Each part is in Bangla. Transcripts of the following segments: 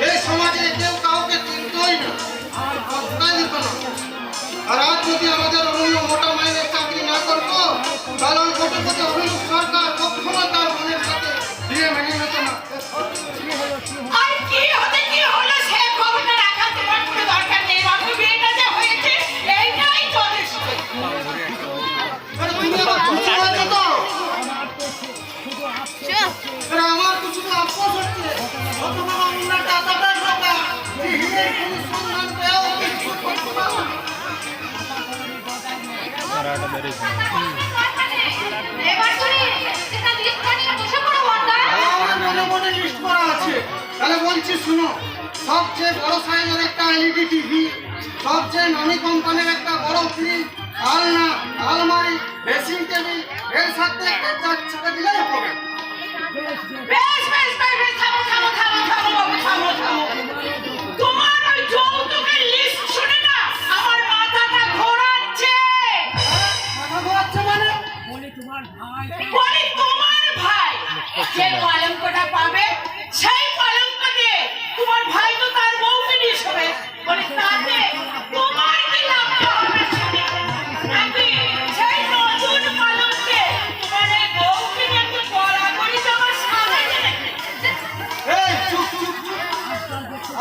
এই সমাজে কেউ কাউকে চিনতই না, আর কথাই দিত না। আর আজ যদি আমাদের অরণ্য মোটা মাইনের চাকরি না করতো, তাহলে ওই কোটিপতি অভিনব সরকার কখনো তার বোনের সাথে বিয়ে মেনে নিত না। আর কি হতে কি হলো সে খবরটা রাখা তোমার কোনো দরকার নেই। বাবু বিয়েটা যে হয়েছে এইটাই যথেষ্ট। তুমি আবার খুশি হয়েছো তো? আমার কিছু তো আফসোস হচ্ছে, অত বড় উন্নত টাকার টাকা এই হিরের কোনো সন্ধান পেয়েও কিছু করতে পারলো না। এবার তুমি এটা লিস্ট বানিয়ে বসে পড়ো বন্ধা। আমার মনে মনে লিস্ট করা আছে। তাহলে বলছি শুনো, সবচেয়ে বড় সাইজের একটা এলইডি টিভি, সবচেয়ে নামি কোম্পানির একটা বড় ফ্রিজ, আলনা, আলমারি, ড্রেসিং টেবিল, এর সাথে একটা চার চাকা দিলেই হবে। বেশ বেশ বেশ বেশ, থামো থামো থামো থামো বাবু, থামো থামো। তোমার ওই যৌতুকের লিস্ট শুনে না আমার মাথাটা ঘোরাচ্ছে। মাথা ঘোরাচ্ছে মানে? বলি তোমার ভাই যে কলঙ্কটা পাবে সেই কলঙ্ক দিয়ে তোমার ভাই তো তার বউকে নিয়ে শোবে। বলে তাতে তোমার কি লাভ হবে শুনে? নাকি সেই নতুন কলঙ্কে তোমার এই বউকে নিয়ে একটু গড়াগড়ি তোমার সাজাইতে রেখে? এই চুপ চুপ চুপ,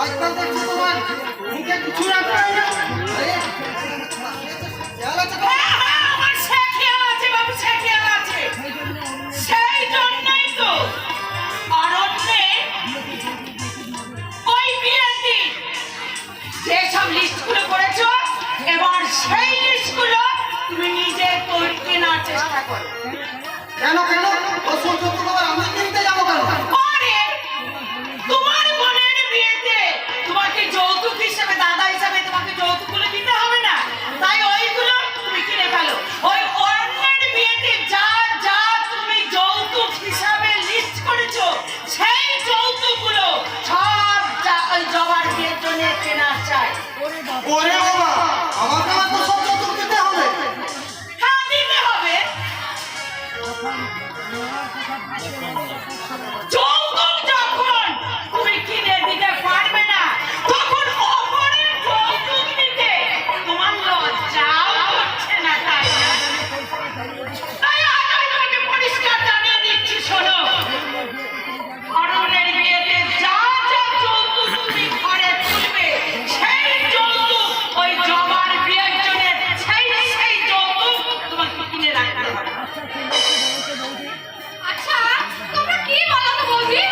আজকাল দেখছি তোমার মুখে কিছু রাখা হয় না। আরে, খেয়াল আছে তো? হ্যাঁ হ্যাঁ, আমার সে খেয়াল আছে বাবু, সে খেয়াল আছে। সেই জন্যই তো অরণ্যে ওই বিয়ের দিন যেসব লিস্টগুলো করেছো, এবার সেই লিস্টগুলো তুমি নিজে কেনার চেষ্টা করো। কেন কেন ওসব যত খবর আমি কিনতে যাবো কেন? পরে তোমার বোনের বিয়েতে তোমাকে যৌতুক হিসেবে, দাদা হিসেবে তোমাকে যৌতুকগুলো দিতে হবে না, তাই ওইগুলো তুমি কিনে ফেলো। ওই অরণ্যের বিয়েতে যা যা তুমি যৌতুক হিসাবে লিস্ট করেছো সেই যৌতুকগুলো সব যা ওই জবার বিয়ের জন্য কেনা চাই। ওরে বাবা, আমাকে আবার তো সব যৌতুক দিতে হবে? হ্যাঁ দিতে হবে। যৌতুক যখন তুমি কিনে দিতে পারবে না, তখন অপরের যৌতুক দিতে তোমার লজ্জাও করছে না, তাই না? তাই আজ আমি তোমাকে পরিষ্কার জানিয়ে দিচ্ছি, শোনো, অরণ্যের বিয়েতে যা যা যৌতুক তুমি ঘরে তুলবে সেই যৌতুক ওই জবার বিয়ের জন্য সেই যৌতুক তোমাকে কিনে রাখতে হবে। আচ্ছা তোমরা কি বলো তো বৌদি?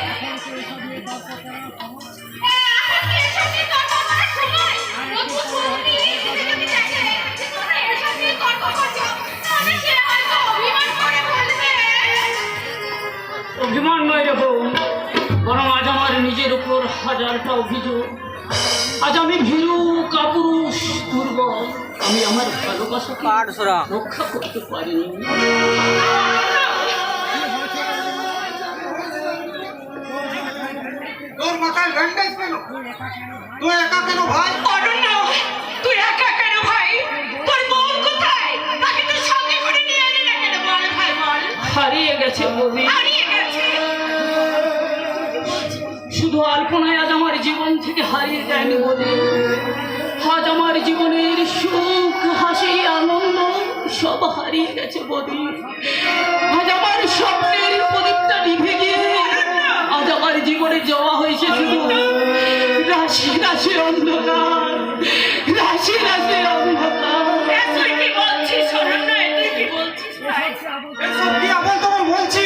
অভিমান নয় রে বউ, বরং আজ আমার নিজের উপর হাজারটা অভিযোগ। আজ আমি ভীরু, কাপুরুষ, দুর্বল। আমি আমার ভালোবাসাকে রক্ষা করতে পারিনি। তোর মাথায় ব্যান্ডেজ কেন? তুই একা কেন ভাই? অরণ্য, তুই একা কেন ভাই? তোর বউ কোথায়? তাকে তুই সঙ্গে করে নিয়ে এলি না কেন? বল ভাই বল। হারিয়ে গেছে বৌদি, হারিয়ে গেছে। শুধু আলপনায় আজ আমার জীবন থেকে হারিয়ে যায়নি বৌদি। আজ আমার জীবনের সুখ, হাসি, আনন্দ সব হারিয়ে গেছে বৌদি। আজ আমার স্বপ্নের প্রদীপটা নিভে গিয়ে আজ আমার জীবনে জমা হয়েছে শুধু রাশি রাশি অন্ধকার, রাশি রাশি অন্ধকার। এ তুই কি বলছিস অরণ্য? এ তুই কি বলছিস ভাই? এসব কি আবার তোমার বলছি?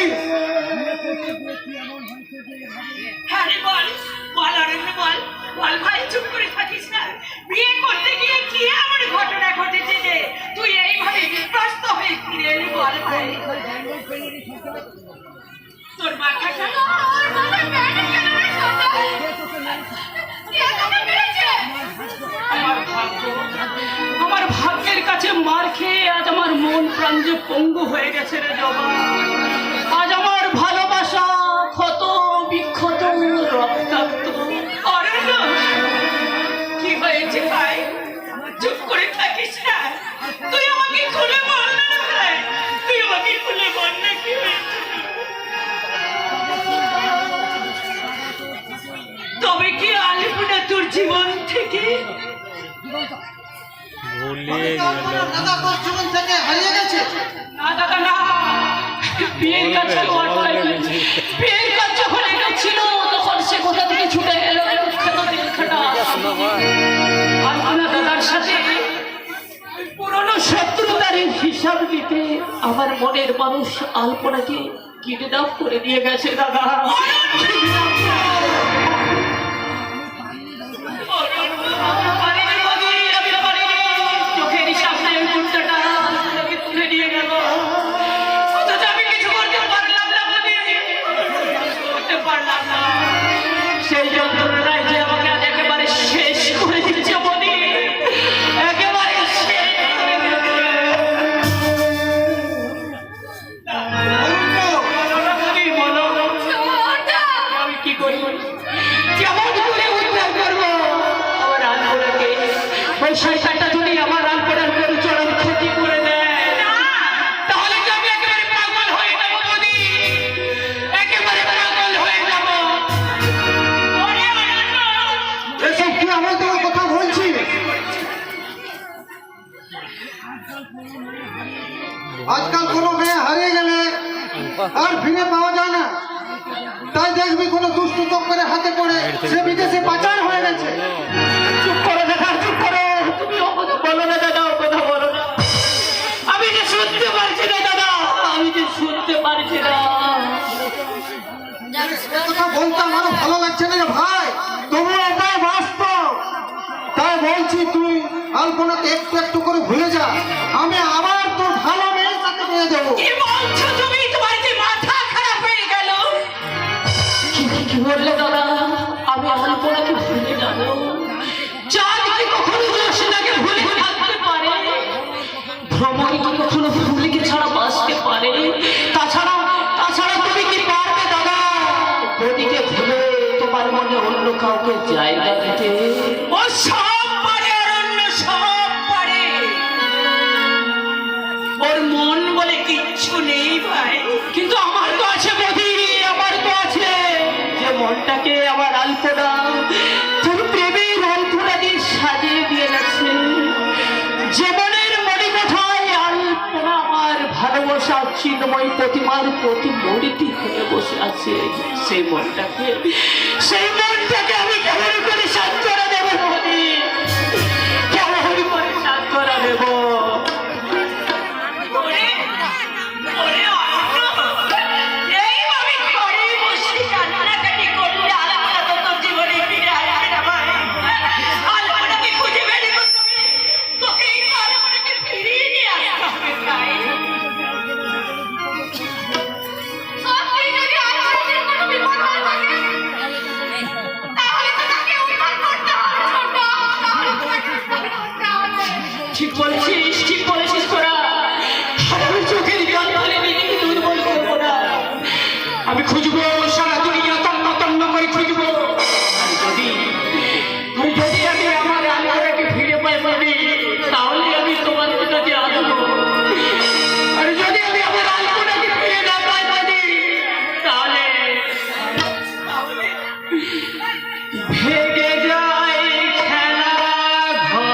হ্যাঁ রে বল, বল অরণ্য বল, বল ভাই, চুপ করে থাকিস না। বিয়ে করতে গিয়ে কি এমন ঘটনা ঘটেছে যে তুই এইভাবে বিধ্বস্ত হয়ে ফিরে এলি? বল ভাই। তোর মাথাটা আমার ভাগ্যের কাছে মার খেয়ে আজ আমার মন প্রাণ যে পঙ্গু হয়ে গেছে রে জবা। আজ আমার ভালোবাসা ক্ষত বিক্ষত রক্তাক্ত। অরণ্য, কি হয়েছে ভাই? চুপ করে থাকিস না। তুই আমাকে খুলে বল না ভাই, তুই আমাকে খুলে বল না কি হয়েছে। তবে কি জীবন থেকে দাদা তোর জীবন থেকে হারিয়ে গেছে। না দাদা না, বিয়ের কাজ বিয়ের কাজ যখন ছিল তখন সে কোথা থেকে ছুটে গেল আলপনা দাদার সাথে পুরনো শত্রুতার হিসাব দিতে আমার মনের মানুষ আলপনাকে কিডন্যাপ করে নিয়ে গেছে দাদা। চোখের সামনে মুহূর্তটা আলপনাকে তুলে নিয়ে গেল, অথচ আমি কিছু করতে পারলাম না, করতে পারলাম না। সেই যন্ত্রণায় যে আমাকে আজ একেবারে শেষ করে দিচ্ছে বলি, একেবারে শেষ করে দিচ্ছে। আমি কি করি, কেমন করে উদ্ধার করবো আমার আলপনাকে? ওই শয়তানটা যদি আমার আলপনার করে চরম ক্ষতি করে দেয়, তাহলে তো আমি একেবারে পাগল হয়ে যাবো বলি, একেবারে পাগল হয়ে যাবো। এসব কি আমার তোমার কথা বলছি? আজকাল কোনো মেয়ে হারিয়ে গেলে আর ফিরে পাওয়া যায় না। তাই দেখবি কোনো দুষ্ট চক্করের হাতে পড়ে সে বিদেশে পাচার হয়ে গেছে। চুপ করো দাদা, চুপ করো, তুমি ও কথা বলো না দাদা, ও কথা বলো না। আমি যে শুনতে পারছি না দাদা, আমি যে শুনতে পারছি না। এ কথা বলতে আমারও ভালো লাগছে না রে ভাই, তবু এটাই বাস্তব। তাই বলছি তুই আলপনাকে একটু একটু করে ভুলে যা, আমি আবার তোর ভালো মেয়ের সাথে নিয়ে যাবো। কি বলছো তুমি? তোমার কি মাথা খারাপ হয়ে গেল? কি বললে দাদা? আমি আলপনাকে ভুলে যাবো? চাঁদ কি কখনো রোশনাকে ভুলে থাকতে পারে? ভ্রমণ কি কখনো ফুলকে ছাড়া বাঁচতে পারে? তাছাড়া তুমি কি পারবে দাদা নদীকে ভুলে তোমার মনে অন্য কাউকে জায়গা দিতে? ও সব পারে, আর অন্য সব পারে, ওর মন বলে কিচ্ছু নেই ভাই। কিন্তু আমার তো আছে বধি, আমার তো আছে, যে মনটাকে আমার আলপনা তোর প্রেমের আলপনা দিয়ে সাজিয়ে দিয়ে গেছে, যে মনের মণিকোঠায় আলপনা আমার ভালোবাসা চিন্ময় প্রতিমার প্রতিমূর্তি হয়ে বসে আছে, সেই মনটাকে আমি কেমন করে সান্ত্বনা দেব বলি, কেমন করে সান্ত্বনা দেব? ঠিক বলেছিস তোরা। আমি চোখের জল ফেলে নিজেকে দুর্বল করবো না, আমি খুঁজবো, সারা দুনিয়া তন্ন করে খুঁজবো। যদি আমি আমার আল্লাহকে ফিরে পাই পাবি, তাহলে আমি তোমার কাছে আসবো। আর যদি আমি আমার আল্লাহকে ফিরে না পাই পাবি, তাহলে ভেঙে যায় খেলা ঘর।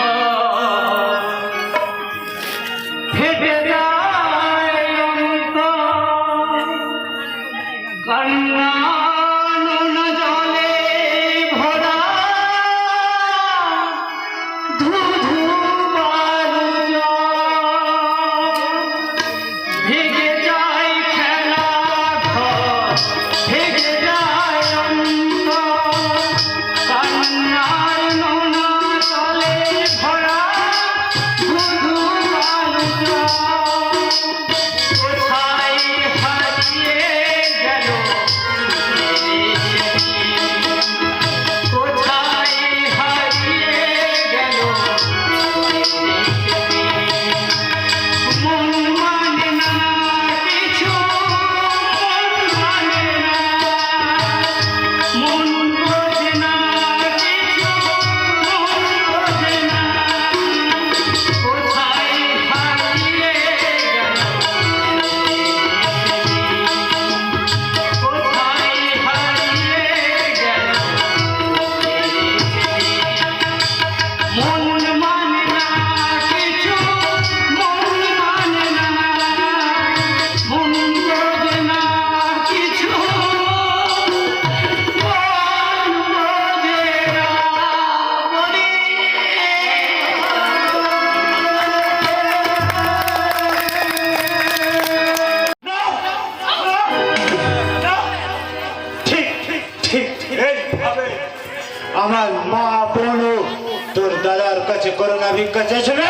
ভিক্ষা চেয়েছিল,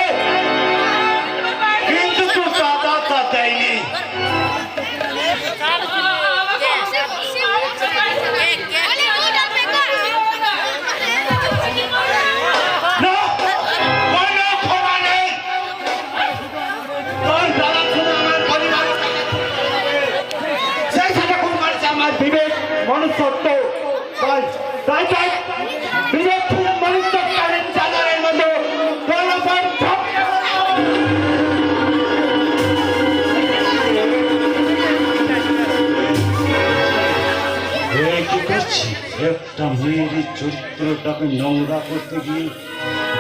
কিন্তু তো দাদা তা দেয়নি। না, কোনো ক্ষমা নেই। তোর দাদা শুধু আমার পরিবার, সেই সাথে খুন করেছে আমার বিবেক মনুষ্যত্ব। তাই তাই বিবেক মনুষ্যত্বের চাদরের মতো কোনো কি করছি? একটা মেয়ের চরিত্রটাকে নোংরা করতে গিয়ে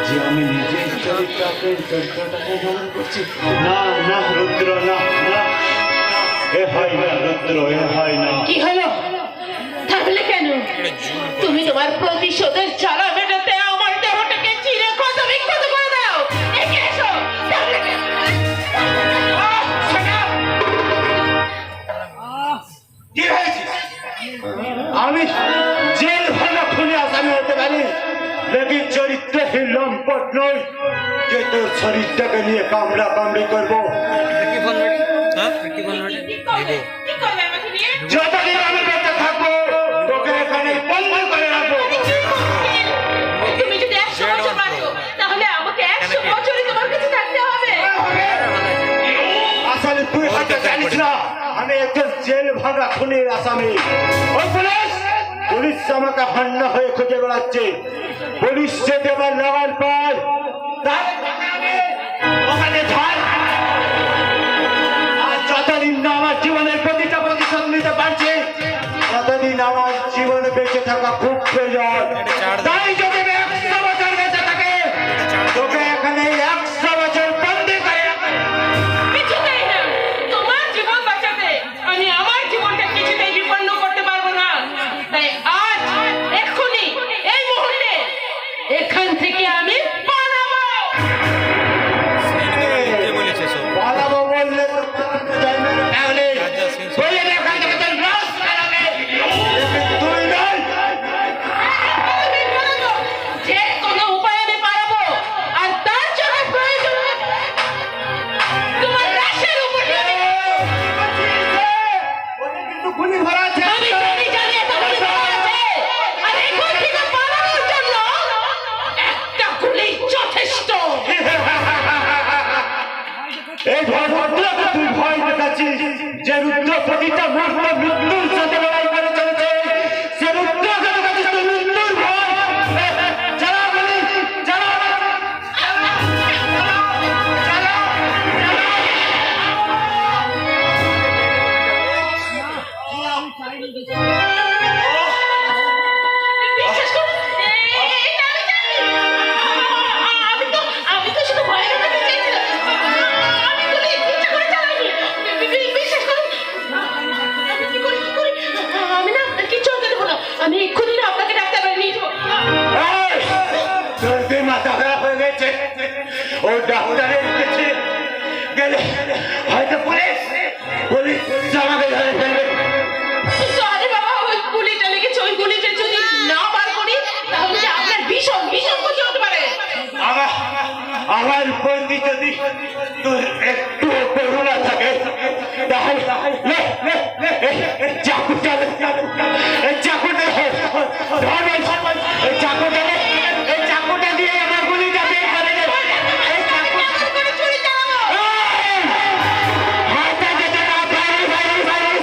যে আমি নিজের চরিত্রটাকে নোংরা করছি। না না রুদ্র, না না, এ হয় না রুদ্র, এ হয় না। কি হলো? থাকলে কেন? তুমি তোমার প্রতিশোধের জ্বালা মেটাতে আমার দেহটাকে চিরে ক্ষত বিক্ষত করে দাও। এগিয়ে এসো। থাকলে কেন? কি হয়েছে? আমি জেল ভাঙা খুনে আসামি হতে পারি, লেকিন চরিত্রহীন লম্পট নই যে তোর শরীরটাকে নিয়ে কামড়া কামড়ি করবো। কি করবে আমাকে নিয়ে? যতদিন আমি বেঁচে থাকবো তোকে এখানে বন্ধ করে রাখবো। তুমি যদি 100 বছর বাঁচো তাহলে আমাকে 100 বছরই তোমার কাছে থাকতে হবে। আসলে তুই হয়তো জানিস না আমি একজন জেল ভাঙা খুনের আসামি। ওই পুলিশ, পুলিশ আমাকে হান্না হয়ে খুঁজে বেড়াচ্ছে। পুলিশ যেতে এবার লাগার পর ওখানে ধর। আর যতদিন না আমার জীবনের প্রতিটা প্রতিশোধ নিতে পারছি ততদিন আমার জীবনে বেঁচে থাকা খুব প্রয়োজন। তাই যদি 100 বছর বেঁচে থাকে তোকে এখানে 100 বছর বন্দি করে রাখবে। কিছুতেই না। তোমার জীবন বাঁচাতে আমি আমার জীবনটা কিছুতেই বিপন্ন করতে পারবো না। তাই আজ এক্ষুনি এই মুহূর্তে এখান থেকে আমি পালাবো। পালাবো বললে তো পালানো যায় না। তাহলে বলে দে এখান থেকে তোর লাশ বেরোবে। লেকিন তুই নয়। আমি পালাবো। যে কোনো উপায়ে আমি পালাবো। আর তার জন্য প্রয়োজন তোমার লাশের উপর দিয়ে ওদের কিন্তু গুলি ভরা আছে। আমি জানি এটা গুলি করা আছে। আর এখন থেকে পালানোর জন্য একটা গুলি যথেষ্ট। এই ভদ্রকে তুই ভয় দেখাচ্ছিস যে রুদ্র প্রতিটা মুহূর্ত মৃত্যুর সাথে লড়াই করে চলেছে। সে রুদ্রকে দেখাচ্ছিস তুই মৃত্যুর ভয়। চালা বলি, চালা, বিশ্বাস করুন, এটা আমি তো শুধু ভয় দেখাতে চাইছিলাম। আমি গুলি ইচ্ছা করে চালাইনি। বিশ্বাস করুন, আমি কি করি? আমি না কিচ্ছু হতে দেবো না। আমি এক্ষুনি না আপনাকে ডাক্তারবাড়ি নিয়ে যাবো। এই, তোর কি মাথা খারাপ হয়ে গেছে? ও ডাক্তারের কাছে গেলে হয়তো পুলিশ আমাকে ধরে ফেলবে। সরি বাবা, ওই গুলিটা লেগেছে। ওই গুলিটা যদি না বার করি তাহলে যে আপনার ভীষণ ভীষণ ক্ষতি হতে পারে। আমার প্রতি যদি তোর একটু করুণা থাকে তাহলে চাকুটা চাকুটা দিয়ে আমার গুলিটা বের করে দে। এই চাকুটা করে চুরি চালাবো। হাতটা যেতে না বাইরে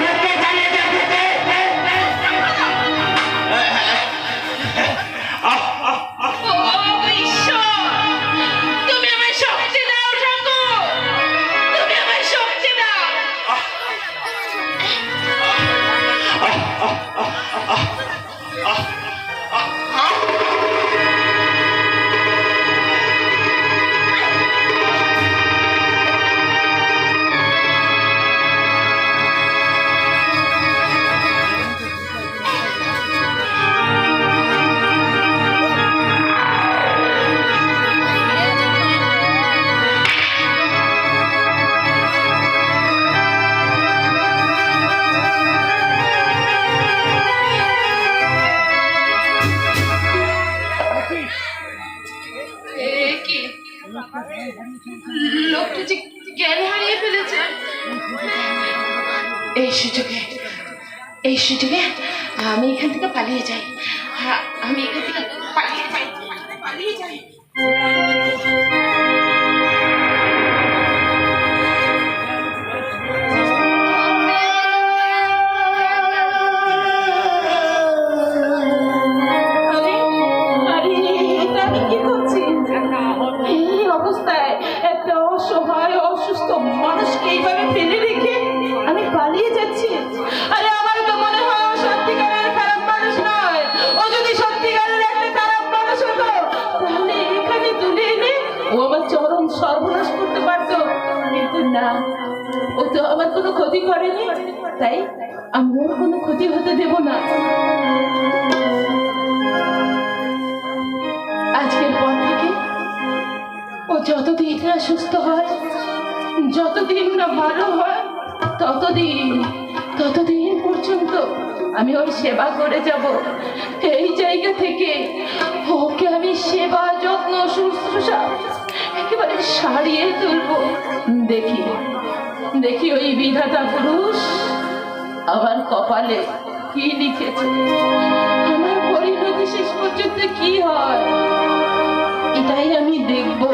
ফেলতে চালিয়ে দে। ও ঈশ্বর, তুমি আমায় শক্তি দাও ঠাকুর, তুমি আমায় শক্তি দাও। লোকটা যে জ্ঞান হারিয়ে ফেলেছে। এই সুযোগে আমি এখান থেকে পালিয়ে যাই। হ্যাঁ, আমি এখান থেকে পালিয়ে যাই। মানুষকে এইভাবে ফেলে রেখে আমি পালিয়ে যাচ্ছি। আরে আমার তো মনে হয় ও সত্যিকারের খারাপ মানুষ নয়। ও যদি সত্যিকারের একটা খারাপ মানুষ হতো তাহলে এখানে তুলে এনে ও আমার চরম সর্বনাশ করতে পারতো, কিন্তু না, ও তো আমার কোনো ক্ষতি করেনি, তাই আমি ওর কোনো ক্ষতি হতে দেব না। আজকের পর থেকে ও যতদিন না সুস্থ হয়, যতদিন না ভালো হয়, ততদিন পর্যন্ত আমি ওর সেবা করে যাব। এই জায়গা থেকে ওকে আমি সেবা, যত্ন, শুশ্রূষা একেবারে সারিয়ে তুলবো। দেখি ওই বিধাতা পুরুষ আমার কপালে কি লিখেছে, আমার পরিণতি শেষ পর্যন্ত কি হয়, এটাই আমি দেখবো।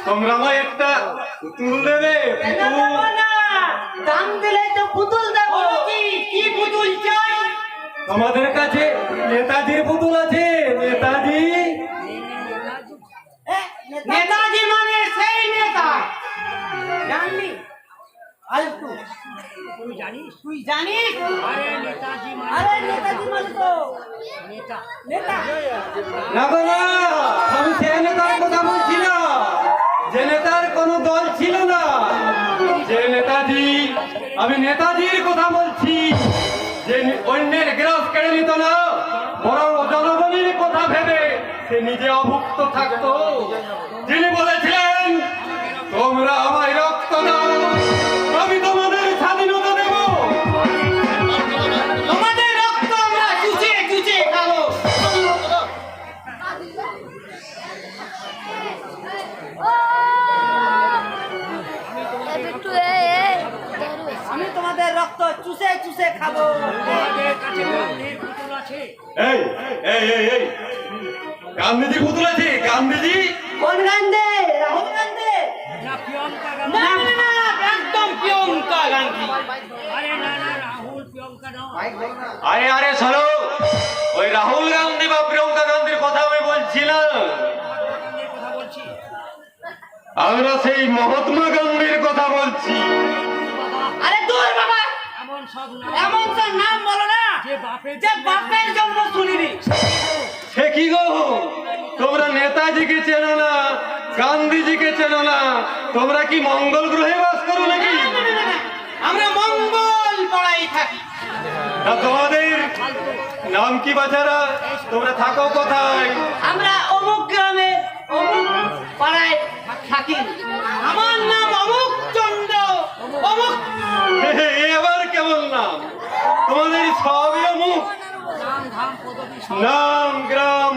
তোমরা আমায় একটা পুতুল দেবে? দাম দিলে তো পুতুল দেবো। কি পুতুল চাই? আমাদের কাছে নেতাজির পুতুল আছে। নেতাজি মানে সেই নেতা, জানলি? আলতু তুই জানিস? আরে নেতাজি মানে তো নেতা। না গো না, আমি সেই নেতার কথা বলছি না, যে নেতার কোনো দল ছিল না, যে নেতাজি, আমি নেতাজির কথা বলছি, যে অন্যের গ্রাস কেড়ে নিত না, বরং জনগণের কথা ভেবে সে নিজে অভুক্ত থাকতো। যিনি বলেছিলেন, তোমরা আমায় রক্ত দাও, আমি তোমাদের স্বাধীনতা দেব। তোমাদের রক্ত আমরা চুচে খাবো। চুষে খাবো। এই এই এই এই গান্ধীজি পুতুল আছে গান্ধীজি কোন গান্ধে? রাহুল গান্ধে? না না না, একদম প্রিয়ঙ্কা গান্ধী। আরে আরে শোনো ওই রাহুল গান্ধী বা প্রিয়ঙ্কা গান্ধীর কথা আমি বলছি না আমরা সেই মহাত্মা গান্ধীর কথা বলছি আরে দূর বাবা, এমন তো নাম বলো না যে বাপের জন্ম শুনিনি। সে কি গো তোমরা নেতাজিকে চেনো না গান্ধীজিকে চেনো না তোমরা কি মঙ্গল গ্রহে বাস করো নাকি না, না, না, না, আমরা মঙ্গল পড়াই থাকি। তা তোমাদের নাম কি বাছারা তোমরা থাকো কোথায় আমরা অমুক গ্রামে অমুক পাড়ায় থাকি। আমার নাম অমুক চন্দ্র অমুক। এবার কেমন নাম তোমাদের সবই মুখ নাম গ্রাম